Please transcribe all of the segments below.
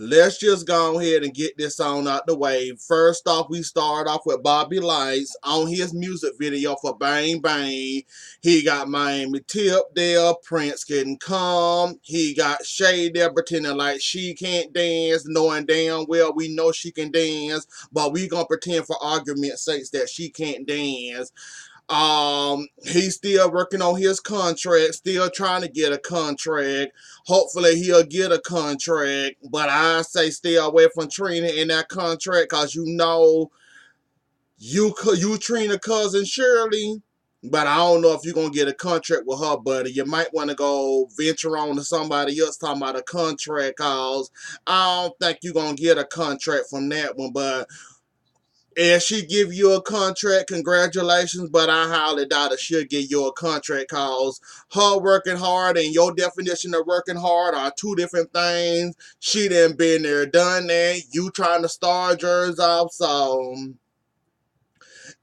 Let's just go ahead and get this on out the way. First off, we start off with Bobby Lights on his music video for Bang Bang. He got Miami Tip there, Prince getting calm. He got Shay there pretending like she can't dance, knowing damn well we know she can dance, but we gonna pretend for argument's sakes that she can't dance. He's still working on his contract, still trying to get a contract. Hopefully he'll get a contract, but I say stay away from Trina in that contract, cause you know you Trina cousin Shirley. But I don't know if you're gonna get a contract with her, buddy. You might want to go venture on to somebody else talking about a contract, cause I don't think you're gonna get a contract from that one. But and she give you a contract, congratulations, but I highly doubt if she'll give you a contract, cause her working hard and your definition of working hard are two different things. She done been there, done that. You trying to start yours off, so.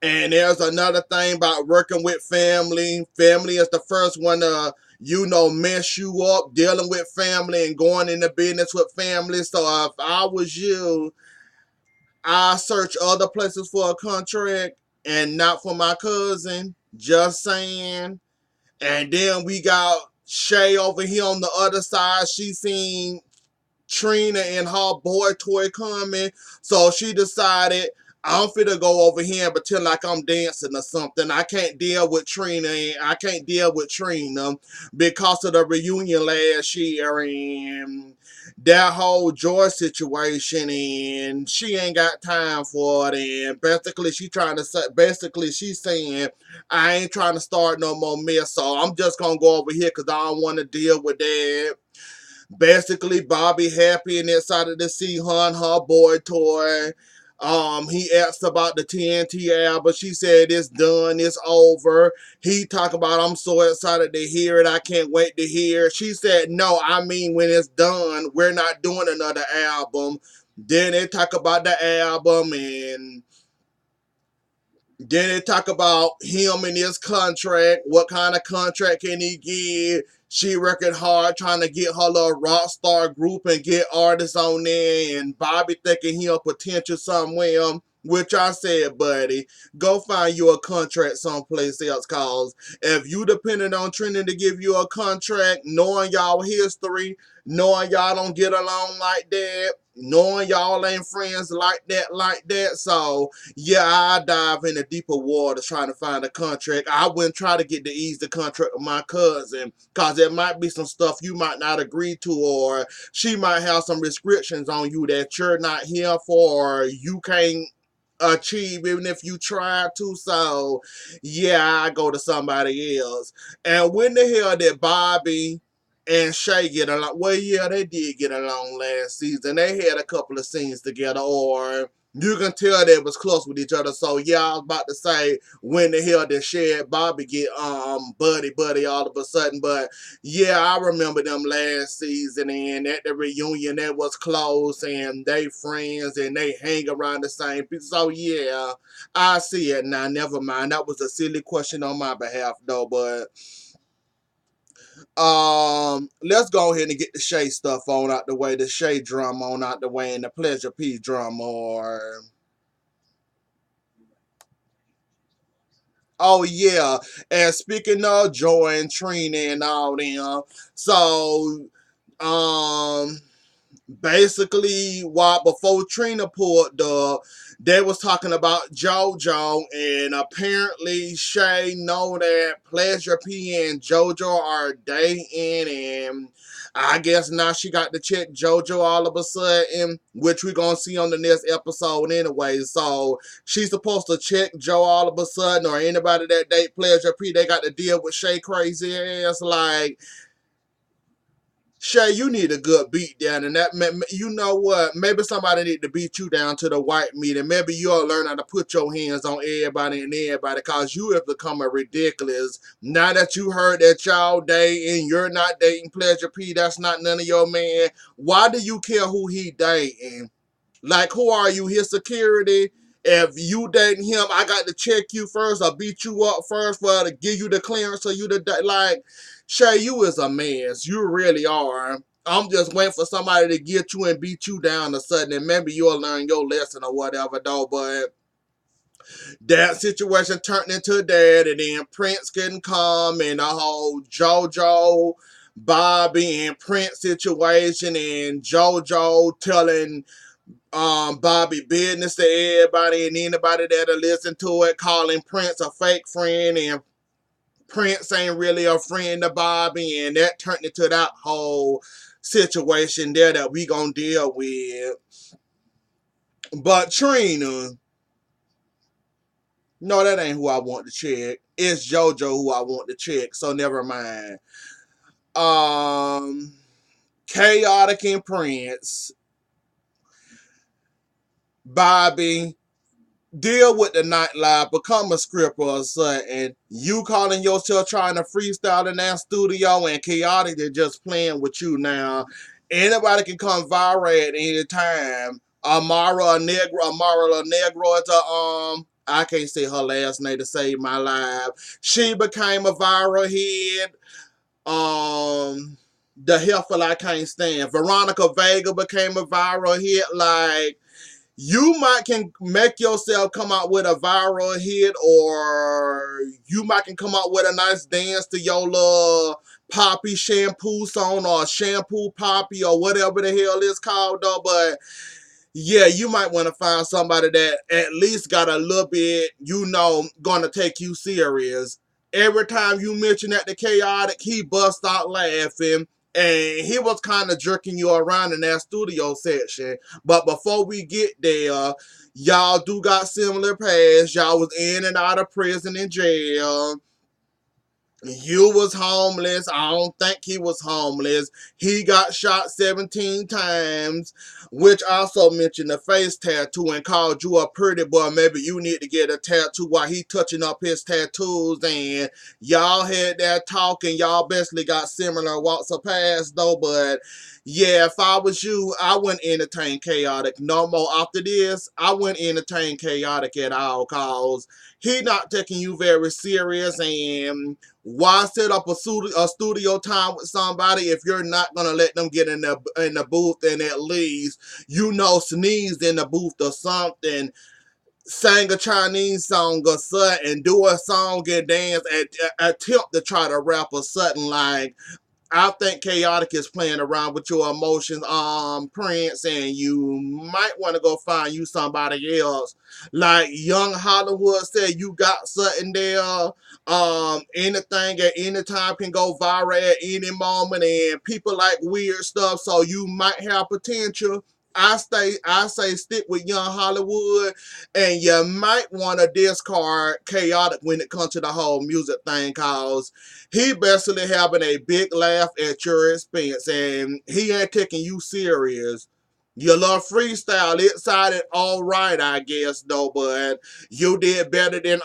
And there's another thing about working with family. Family is the first one to, mess you up, dealing with family and going into business with family. So if I was you, I search other places for a contract and not for my cousin. Just saying. And then we got Shay over here on the other side. She seen Trina and her boy toy coming. So she decided, I'm finna go over here and pretend like I'm dancing or something. I can't deal with Trina. And I can't deal with Trina because of the reunion last year and that whole Joy situation, and she ain't got time for it. And basically, she's saying, I ain't trying to start no more mess, so I'm just gonna go over here because I don't want to deal with that. Basically, Bobby happy and excited to see her and her boy toy. He asked about the TNT album. She said it's done, it's over. He talked about I'm so excited to hear it. I can't wait to hear it. She said, no, I mean when it's done, we're not doing another album. Then they talk about the album and then they talk about him and his contract. What kind of contract can he get? She working hard trying to get her little rock star group and get artists on there. And Bobby thinking he a potential somewhere. Which I said, buddy, go find you a contract someplace else. Cause if you depended on Trinity to give you a contract, knowing y'all history, knowing y'all don't get along like that, knowing y'all ain't friends like that. So yeah, I dive into deeper waters trying to find a contract. I wouldn't try to get the easy contract with my cousin, cause there might be some stuff you might not agree to, or she might have some restrictions on you that you're not here for, or you can't achieve even if you try to. So yeah, I go to somebody else. And when the hell did Bobby and Shay get along? Well, yeah, they did get along last season. They had a couple of scenes together, or you can tell they was close with each other. So yeah, I was about to say when the hell did Shay and Bobby get buddy all of a sudden. But yeah, I remember them last season, and at the reunion that was close and they friends and they hang around the same people. So yeah, I see it now. Never mind. That was a silly question on my behalf though, but let's go ahead and get the Shay stuff on out the way, the Shay drama on out the way, and the Pleasure P drama. Or oh yeah, and speaking of Joy and Trina and all them, so um basically while before Trina pulled up, they was talking about JoJo, and apparently Shay know that Pleasure P and JoJo are dating, and I guess now she got to check JoJo all of a sudden, which we're gonna see on the next episode anyway. So she's supposed to check Joe all of a sudden, or anybody that date Pleasure P, they got to deal with Shay crazy ass. Like, Shay, you need a good beat down, and you know what? Maybe somebody need to beat you down to the white meat, and maybe you'll learn how to put your hands on everybody and everybody, cause you have become a ridiculous. Now that you heard that y'all dating, you're not dating Pleasure P. That's not none of your man. Why do you care who he dating? Like, who are you? His security? If you dating him, I got to check you first or beat you up first for to give you the clearance so you to like. Shay, you is a mess. You really are. I'm just waiting for somebody to get you and beat you down or something, and maybe you'll learn your lesson or whatever, though. But that situation turned into that, and then Prince couldn't come, and the whole JoJo, Bobby, and Prince situation, and JoJo telling Bobby business to everybody and anybody that'll listen to it, calling Prince a fake friend, and Prince ain't really a friend to Bobby, and that turned into that whole situation there that we gonna deal with. But Trina, no, that ain't who I want to check. It's JoJo who I want to check, so never mind. Um, Chaotic and Prince, Bobby, deal with the nightlife, become a scripper or something. You calling yourself trying to freestyle in that studio, and Chaotic is just playing with you now. Anybody can come viral at any time. Amara Negro is I can't say her last name to save my life. She became a viral hit. The heifer I can't stand. Veronica Vega became a viral hit. Like, you might can make yourself come out with a viral hit, or you might can come out with a nice dance to your little poppy shampoo song, or shampoo poppy, or whatever the hell it's called, though. But yeah, you might want to find somebody that at least got a little bit, gonna take you serious. Every time you mention that to Chaotic, he bust out laughing. And he was kind of jerking you around in that studio section. But before we get there, y'all do got similar past. Y'all was in and out of prison and jail. You was homeless. I don't think he was homeless. He got shot 17 times, which also mentioned the face tattoo and called you a pretty boy. Maybe you need to get a tattoo while he touching up his tattoos. And y'all had that talk, and y'all basically got similar walks of past, though. But yeah, if I was you, I wouldn't entertain Chaotic no more. After this, I wouldn't entertain Chaotic at all, cause he not taking you very serious. And why set up a studio time with somebody if you're not gonna let them get in the booth and at least sneeze in the booth or something, sing a Chinese song or something, do a song and dance, and attempt to try to rap or something. Like, I think Chaotic is playing around with your emotions, Prince, and you might want to go find you somebody else. Like Young Hollywood said, you got something there. Anything at any time can go viral at any moment, and people like weird stuff, so you might have potential. I say stick with Young Hollywood, and you might want to discard Chaotic when it comes to the whole music thing, cause he basically having a big laugh at your expense, and he ain't taking you serious. Your little freestyle, it sounded alright, I guess, though, but you did better than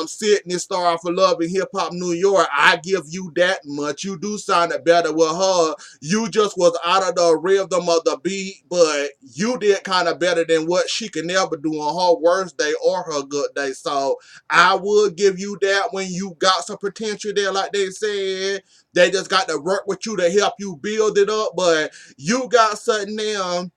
Sydney Star for Love in Hip Hop New York. I give you that much. You do sound better with her. You just was out of the rhythm of the beat, but you did kind of better than what she can never do on her worst day or her good day. So I would give you that when you got some potential there, like they said. They just got to work with you to help you build it up, but you got something there.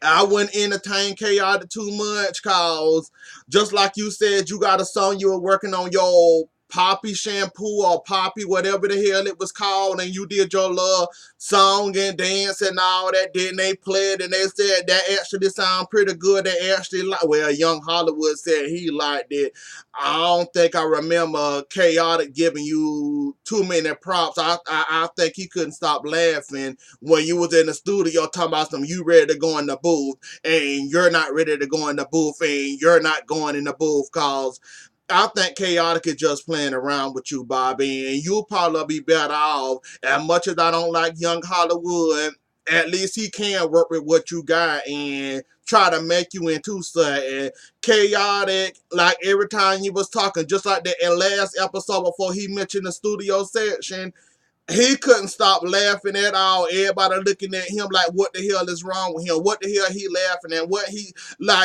I wouldn't entertain Chaotic too much, cause just like you said, you got a song you were working on, your Poppy shampoo or Poppy, whatever the hell it was called, and you did your little song and dance and all that. Then they played and they said that actually sound pretty good. They actually Young Hollywood said he liked it. I don't think I remember Chaotic giving you too many props. I think he couldn't stop laughing when you was in the studio talking about you ready to go in the booth, and you're not ready to go in the booth, and you're not going in the booth, cause I think Chaotic is just playing around with you, Bobby, and you'll probably be better off. As much as I don't like Young Hollywood, at least he can work with what you got and try to make you into something. Chaotic, like every time he was talking, just like that in last episode before he mentioned the studio section, he couldn't stop laughing at all. Everybody looking at him like, what the hell is wrong with him? What the hell he laughing at?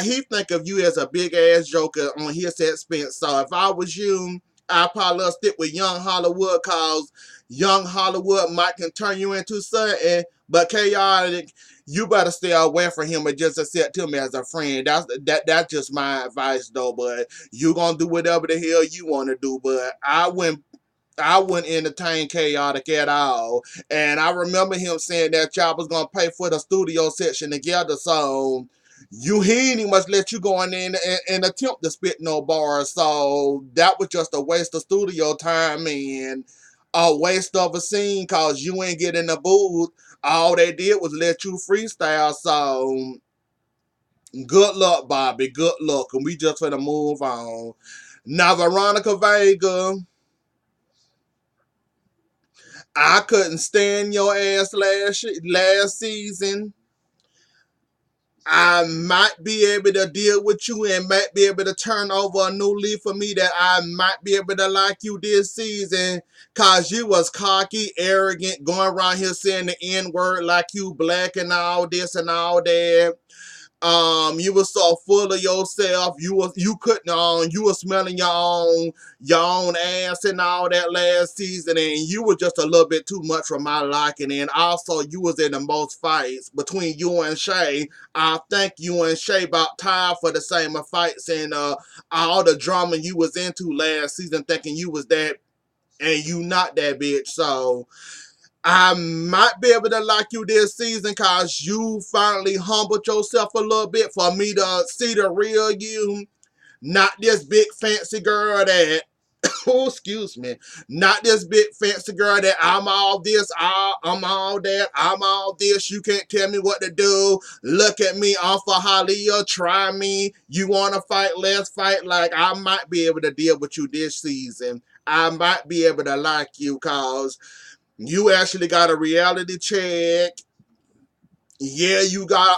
He think of you as a big ass joker on his expense. So if I was you, I'd probably stick with Young Hollywood, cause Young Hollywood might can turn you into something. But chaotic, you better stay away from him and just accept him as a friend. That's just my advice though. But you gonna do whatever the hell you want to do. But I wouldn't entertain chaotic at all. And I remember him saying that y'all was gonna pay for the studio section together. So he ain't must let you go in there and attempt to spit no bars. So that was just a waste of studio time and a waste of a scene cause you ain't get in the booth. All they did was let you freestyle. So good luck, Bobby. Good luck. And we just gonna move on. Now Veronica Vega. I couldn't stand your ass last season. I might be able to deal with you and might be able to turn over a new leaf for me that I might be able to like you this season cause you was cocky, arrogant, going around here saying the N-word like you black and all this and all that. You were so full of yourself. You were smelling your own ass and all that last season, and you were just a little bit too much for my liking. And also, you was in the most fights between you and Shay. I think you and Shay about tied for the same fights and all the drama you was into last season, thinking you was that, and you not that bitch. So I might be able to like you this season because you finally humbled yourself a little bit for me to see the real you. Not this big fancy girl that, oh, excuse me, not this big fancy girl that I'm all this, I'm all that, I'm all this. You can't tell me what to do. Look at me, I'm for Halia, try me. You want to fight, let's fight. Like, I might be able to deal with you this season. I might be able to like you because you actually got a reality check. Yeah, you got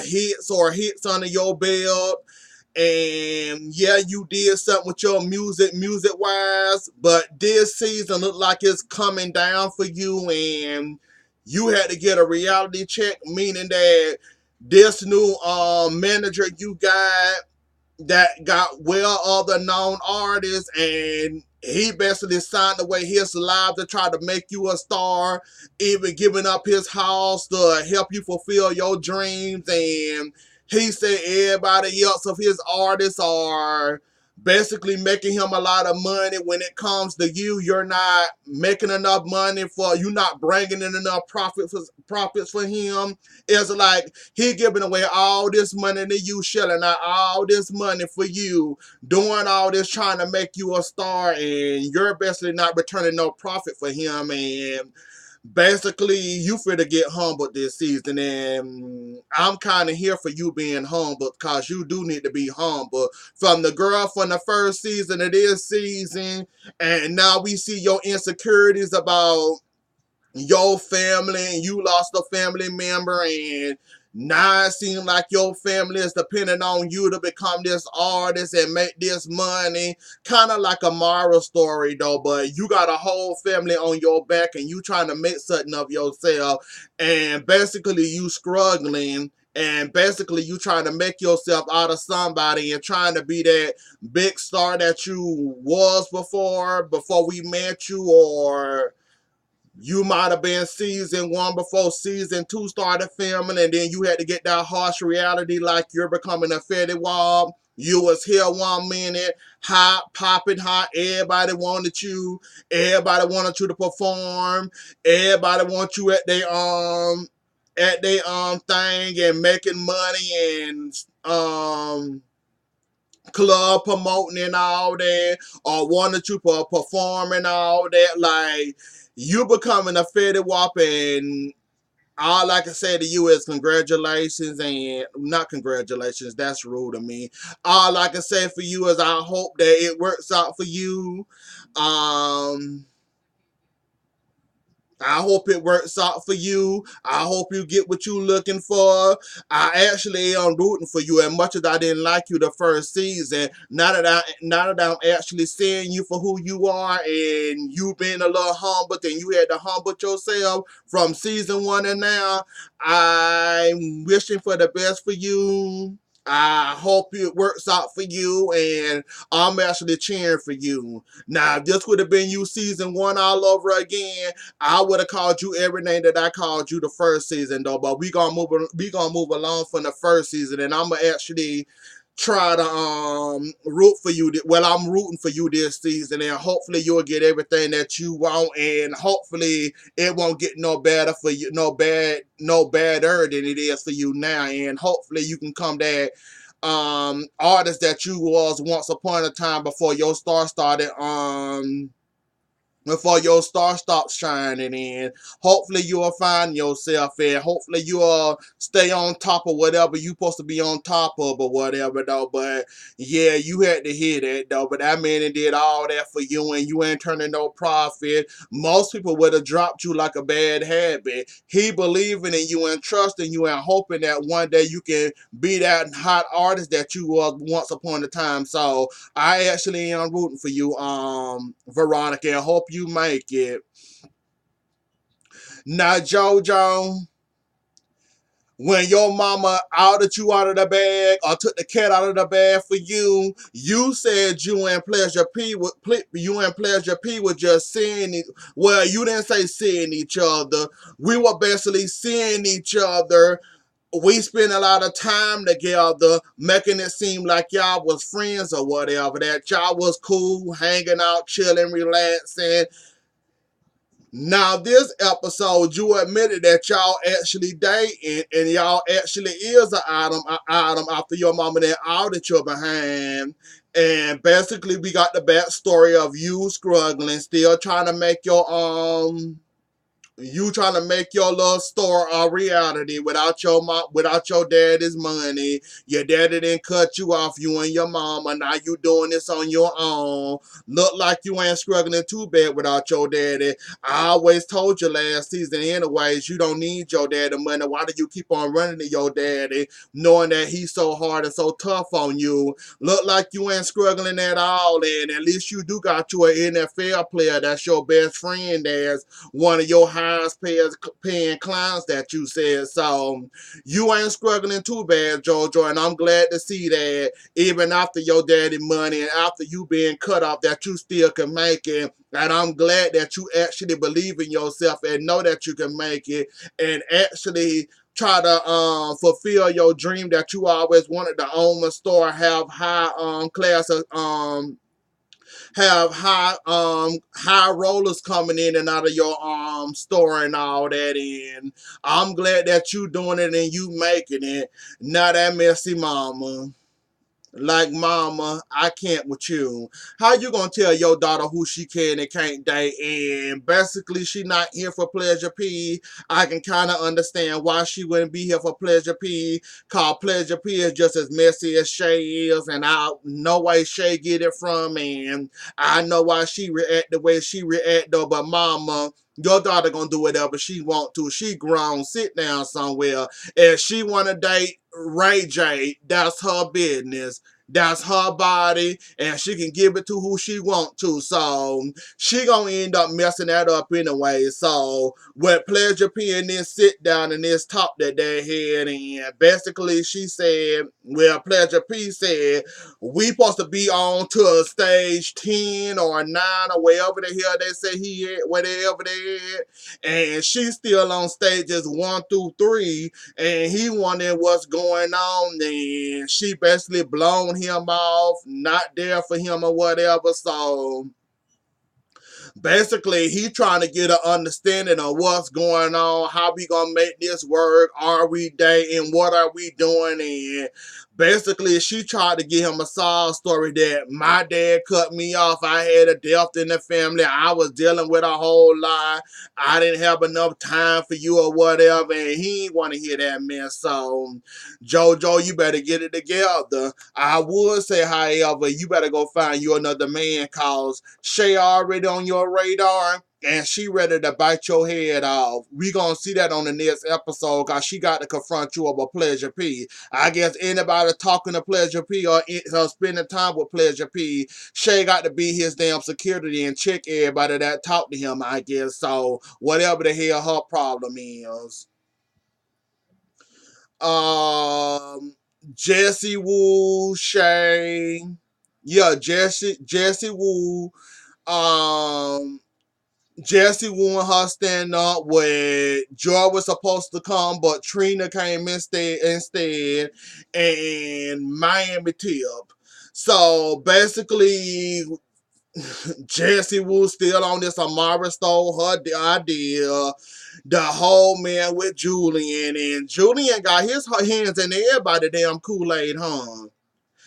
hits under your belt. And yeah, you did something with your music wise, but this season look like it's coming down for you and you had to get a reality check, meaning that this new manager you got that got well other known artists and he basically signed away his life to try to make you a star, even giving up his house to help you fulfill your dreams. And he said everybody else of his artists are basically making him a lot of money. When it comes to you, you're not making enough money for, you're not bringing in enough profits for him. It's like he giving away all this money to you, shelling out all this money for you, doing all this trying to make you a star, and you're basically not returning no profit for him. And basically, you finna get humbled this season, and I'm kind of here for you being humbled because you do need to be humbled. From the girl from the first season of this season, and now we see your insecurities about your family and you lost a family member and now it seems like your family is depending on you to become this artist and make this money. Kind of like a Mara story though, but you got a whole family on your back and you trying to make something of yourself and basically you struggling and basically you trying to make yourself out of somebody and trying to be that big star that you was before we met you, or you might have been season one before season two started filming, and then you had to get that harsh reality like you're becoming a Fetty Wap. You was here 1 minute, hot, popping hot. Everybody wanted you to perform. Everybody want you at their thing and making money and club promoting and all that, or wanted you to perform and all that. Like, you becoming a Fetty Wap, and all I can say to you is congratulations, and not congratulations, that's rude of me. All I can say for you is I hope that it works out for you. Um, I hope it works out for you. I hope you get what you looking for. I actually am rooting for you. As much as I didn't like you the first season, now that I'm actually seeing you for who you are, and you being a little humble, and you had to humble yourself from season one, and now I'm wishing for the best for you. I hope it works out for you, and I'm actually cheering for you. Now, if this would have been you season one all over again, I would have called you every name that I called you the first season, though. But we gonna move along from the first season, and I'm gonna actually try to root for you. Well, I'm rooting for you this season, and hopefully you'll get everything that you want, and hopefully it won't get no better for you, no badder than it is for you now, and hopefully you can come that artist that you was once upon a time before your star stops shining, in. Hopefully you'll find yourself, and hopefully you'll stay on top of whatever you supposed to be on top of or whatever, though. But yeah, you had to hear that, though. But that man did all that for you, and you ain't turning no profit. Most people would have dropped you like a bad habit. He believing in you and trusting you and hoping that one day you can be that hot artist that you was once upon a time. So I actually am rooting for you, Veronica, and hope you make it. Now, JoJo, when your mama outed you out of the bag or took the cat out of the bag for you, you said you and Pleasure P were just seeing it. Well, you didn't say seeing each other. We were basically seeing each other. We spent a lot of time together, making it seem like y'all was friends or whatever, that y'all was cool, hanging out, chilling, relaxing. Now, this episode, you admitted that y'all actually dating, and y'all actually is an item after your mama then outed you behind. And basically, we got the backstory of you struggling, still trying to make you trying to make your little story a reality without your mom, without your daddy's money. Your daddy didn't cut you off, you and your mama. Now you doing this on your own. Look like you ain't struggling too bad without your daddy. I always told you last season anyways, you don't need your daddy money. Why do you keep on running to your daddy, knowing that he's so hard and so tough on you? Look like you ain't struggling at all, and at least you do got you an NFL player that's your best friend, there's one of your highest paying clients that you said. So you ain't struggling too bad, JoJo, and I'm glad to see that even after your daddy money and after you being cut off, that you still can make it. And I'm glad that you actually believe in yourself and know that you can make it, and actually try to fulfill your dream that you always wanted to own a store, have high class have high rollers coming in and out of your store and all that. And I'm glad that you doing it and you making it. Not that messy mama. Like, mama, I can't with you. How you gonna tell your daughter who she can and can't date, and basically she not here for Pleasure P? I can kind of understand why she wouldn't be here for Pleasure P, cause Pleasure P is just as messy as Shay is, and I know why Shay get it from, and I know why she react the way she react, though. But mama, your daughter gonna do whatever she want to. She grown. Sit down somewhere. If she wanna date Ray J, that's her business. That's her body, and she can give it to who she want to. So she gonna end up messing that up anyway. So with Pleasure P and this sit down and this talk that they had, and basically she said, well, Pleasure P said, we supposed to be on to a stage 10 or 9 or wherever the hell they say he at, whatever they at. And she's still on stages 1 through 3, and he wondering what's going on, and she basically blown him off, not there for him or whatever. So basically he trying to get an understanding of what's going on, how we gonna make this work, are we dating, what are we doing. And basically she tried to give him a sob story that my dad cut me off, I had a death in the family, I was dealing with a whole lot, I didn't have enough time for you or whatever, and he ain't want to hear that mess. So JoJo, you better get it together. I would say, however, you better go find you another man, cause Shay already on your radar, and she ready to bite your head off. We gonna see that on the next episode, cause she got to confront you over Pleasure P. I guess anybody talking to Pleasure P or spending time with Pleasure P, Shay got to be his damn security and check everybody that talk to him, I guess. So whatever the hell her problem is. Um Jesse Wu, Shay. Yeah, Jesse Wu. Um, Jesse Wu and her stand up where Joy was supposed to come, but Trina came instead, and Miami Tip. So basically, Jesse Wu still on this. Amara stole her idea. The whole man with Julian, and Julian got his hands in everybody damn Kool-Aid, huh?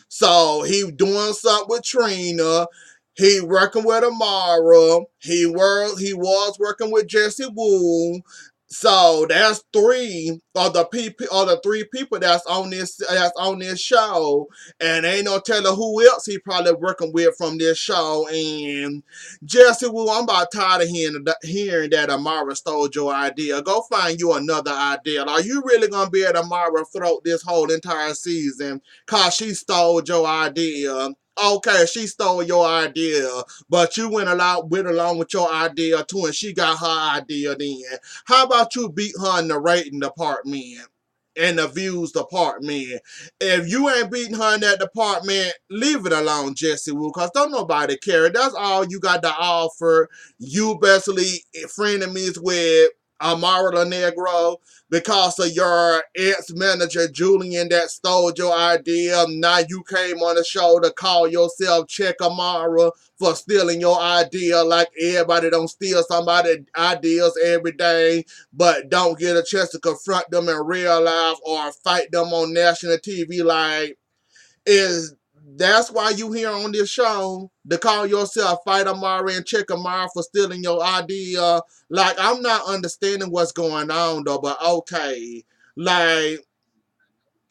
So he doing something with Trina. He working with Amara. He was working with Jesse Wu. So that's three people that's on this show, and ain't no telling who else he probably working with from this show. And Jesse Wu, I'm about tired of hearing that Amara stole your idea. Go find you another idea. Are you really gonna be at Amara's throat this whole entire season? Cause she stole your idea. Okay, she stole your idea, but you went along with your idea too, and she got her idea then. How about you beat her in the rating department and the views department? If you ain't beating her in that department, leave it alone, Jesse Wu, because don't nobody care. That's all you got to offer. You basically frenemies with Amara La Negro because of your ex-manager Julian that stole your idea. Now you came on the show to call yourself Check Amara for stealing your idea, like everybody don't steal somebody's ideas every day, but don't get a chance to confront them in real life or fight them on national TV. Like, is that's why you here on this show to call yourself Fight Amara and Check Amara for stealing your idea? Like, I'm not understanding what's going on though, but okay. Like,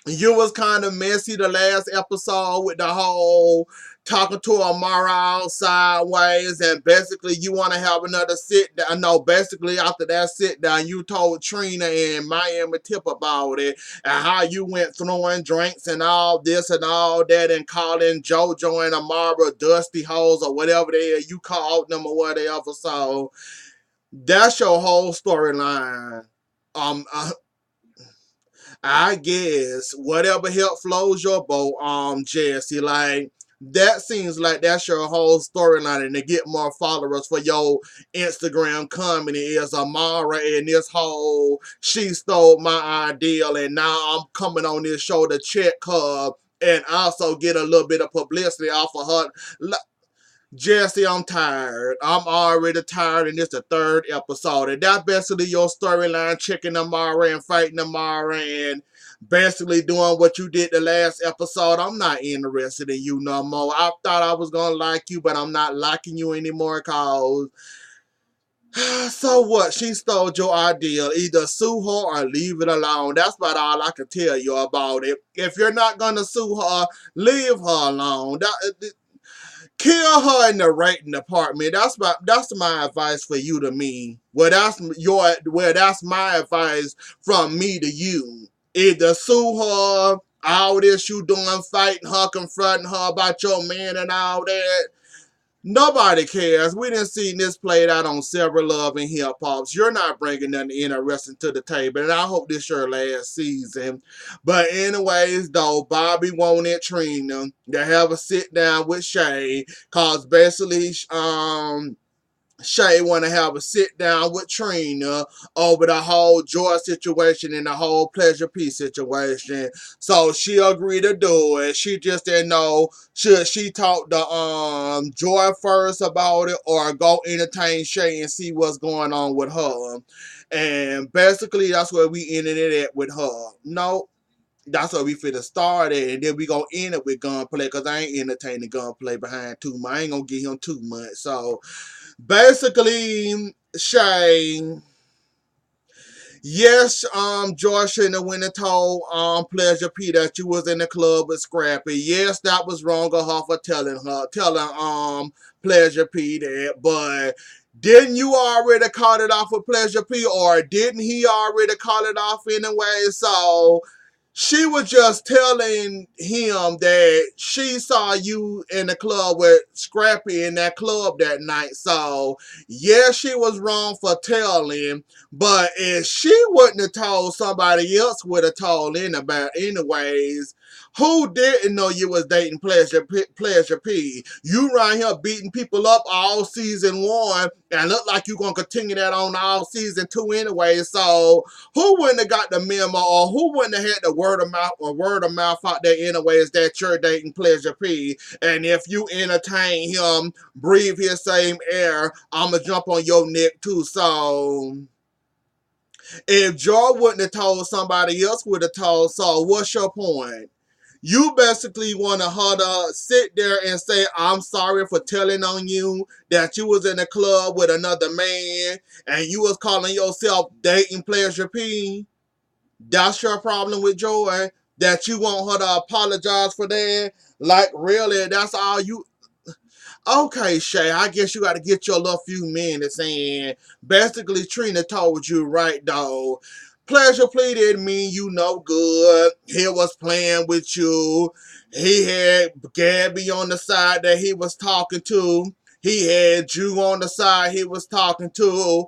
you was kind of messy the last episode with the whole talking to Amara all sideways, and basically you want to have another sit down. No, basically after that sit down, you told Trina and Miami Tip about it and how you went throwing drinks and all this and all that and calling JoJo and Amara dusty hoes or whatever you called them or whatever. So that's your whole storyline. I guess whatever help flows your boat, Jesse. Like, that seems like that's your whole storyline, and to get more followers for your Instagram comedy is Amara and this whole she stole my ideal, and now I'm coming on this show to check her and also get a little bit of publicity off of her. Jesse, I'm tired. I'm already tired, and it's the third episode. And that's basically your storyline, checking Amara and fighting Amara and basically doing what you did the last episode. I'm not interested in you no more. I thought I was going to like you, but I'm not liking you anymore because so what? She stole your idea. Either sue her or leave it alone. That's about all I can tell you about it. If you're not going to sue her, leave her alone. Kill her in the rating department. That's my advice for you to me. That's my advice from me to you. Either sue her, all this you doing, fighting her, confronting her about your man and all that. Nobody cares. We done seen this played out on several Love and Hip Hops. You're not bringing nothing interesting to the table, and I hope this your last season. But anyways, though, Bobby wanted Trina to have a sit down with Shay, cause basically, Shay want to have a sit down with Trina over the whole Joy situation and the whole Pleasure P situation. So she agreed to do it. She just didn't know should she talk to Joy first about it or go entertain Shay and see what's going on with her. And basically that's where we ended it at with her. No, that's where we finna start at, and then we gonna end it with gunplay, cause I ain't entertaining gunplay behind too much. I ain't gonna give him too much. So basically, Shay, yes, George shouldn't have went and told Pleasure P that you was in the club with Scrappy. Yes, that was wrong of her for telling Pleasure P that, but didn't you already call it off with Pleasure P, or didn't he already call it off anyway? So She was just telling him that she saw you in the club with Scrappy in that club that night. So, yeah, she was wrong for telling, but if she wouldn't have told, somebody else would have told anyways. Who didn't know you was dating Pleasure P? You right here beating people up all season one and look like you gonna continue that on all season two anyway. So who wouldn't have got the memo, or who wouldn't have had the word of mouth out there anyways that you're dating Pleasure P? And if you entertain him, breathe his same air, I'ma jump on your neck too. So if Joy wouldn't have told, somebody else would have told. So what's your point? You basically want to sit there and say, I'm sorry for telling on you that you was in a club with another man and you was calling yourself dating Pleasure P. That's your problem with Joy? That you want her to apologize for that? Like, really, that's all you... Okay, Shay, I guess you got to get your little few minutes in. Basically, Trina told you, right, though. Pleasure Plea didn't mean you no good. He was playing with you. He had Gabby on the side that he was talking to. He had you on the side he was talking to.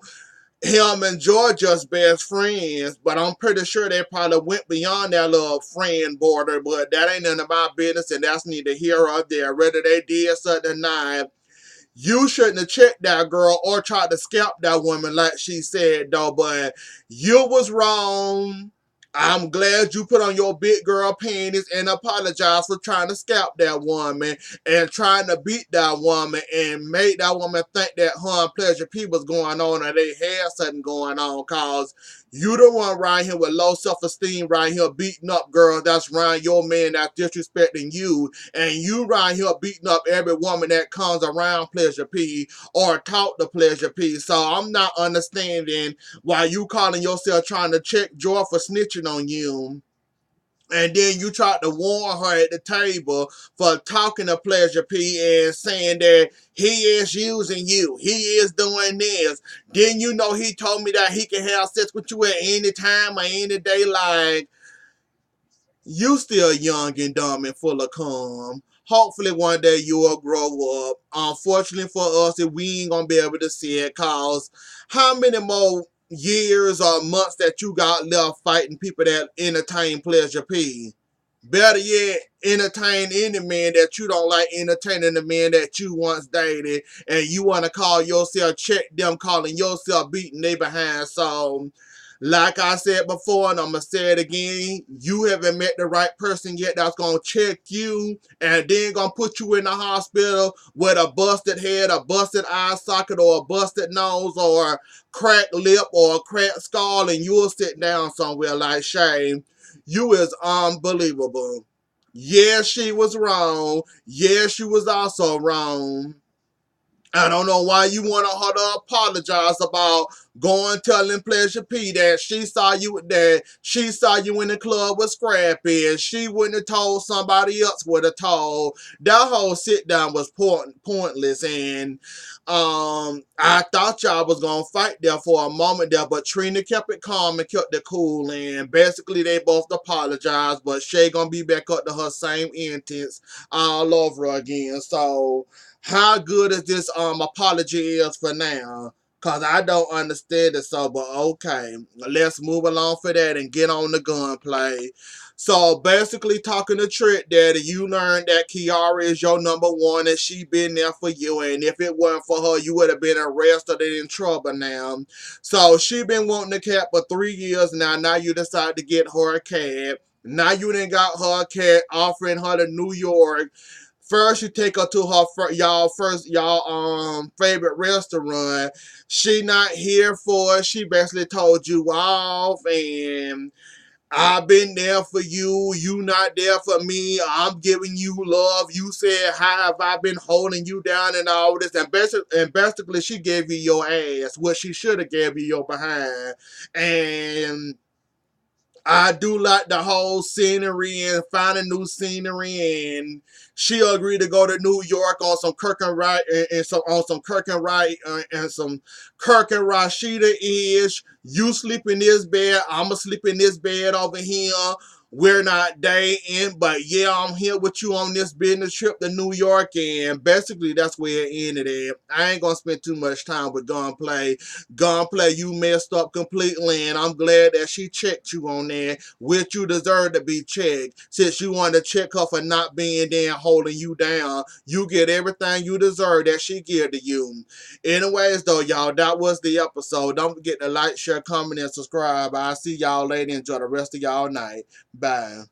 Him and Georgia's best friends, but I'm pretty sure they probably went beyond that little friend border, but that ain't none of my business, and that's neither here or there. Whether they did something or not, you shouldn't have checked that girl or tried to scalp that woman like she said, though, but you was wrong. I'm glad you put on your big girl panties and apologize for trying to scalp that woman and trying to beat that woman and make that woman think that her and Pleasure P was going on or they had something going on, cause you the one right here with low self-esteem right here beating up girls that's around your man that's disrespecting you, and you right here beating up every woman that comes around Pleasure P or talk to Pleasure P. So I'm not understanding why you calling yourself trying to check Joy for snitching on you. And then you tried to warn her at the table for talking to Pleasure P and saying that he is using you. He is doing this. Then you know he told me that he can have sex with you at any time or any day. Like, you still young and dumb and full of cum. Hopefully one day you will grow up. Unfortunately for us, we ain't gonna be able to see it, cause how many more years or months that you got left fighting people that entertain Pleasure P? Better yet, entertain any man that you don't like entertaining the man that you once dated, and you want to call yourself, check them calling yourself beating they behind. So like I said before, and I'm going to say it again, you haven't met the right person yet that's going to check you and then going to put you in the hospital with a busted head, a busted eye socket, or a busted nose, or a cracked lip, or a cracked skull, and you'll sit down somewhere like Shane. You is unbelievable. Yeah, she was wrong. Yeah, she was also wrong. I don't know why you want her to apologize about going telling Pleasure P that she saw you in the club with Scrappy and she wouldn't have told, somebody else would have told. That whole sit down was pointless, and I thought y'all was gonna fight there for a moment there, but Trina kept it calm and kept it cool, and basically they both apologized, but Shay gonna be back up to her same antics all over again. So how good is this apology is for now? Cause I don't understand it, so but okay. Let's move along for that and get on the gunplay. So basically talking to Trick Daddy, you learned that Kiara is your number one and she been there for you, and if it weren't for her, you would have been arrested and in trouble now. So she been wanting a cat for 3 years now. Now you decide to get her a cat. Now you done got her a cat, offering her to New York. First, you take her to her y'all favorite restaurant. She not here for it. She basically told you off, and I've been there for you. You not there for me. I'm giving you love. You said, how have I been holding you down and all this? And basically, she gave you your ass. What she should have gave you your behind. And I do like the whole scenery and finding new scenery, and she agreed to go to New York on some Kirk and Right and some on some Kirk and Right and some Kirk and Rashida ish. You sleep in this bed, I'ma sleep in this bed over here. We're not dating, but yeah, I'm here with you on this business trip to New York, and basically that's where it ended at. I ain't gonna spend too much time with Gunplay. Gunplay, you messed up completely, and I'm glad that she checked you on that, which you deserve to be checked. Since you wanted to check her for not being there and holding you down, you get everything you deserve that she give to you. Anyways, though, y'all, that was the episode. Don't forget to like, share, comment, and subscribe. I'll see y'all later. Enjoy the rest of y'all night. Bye.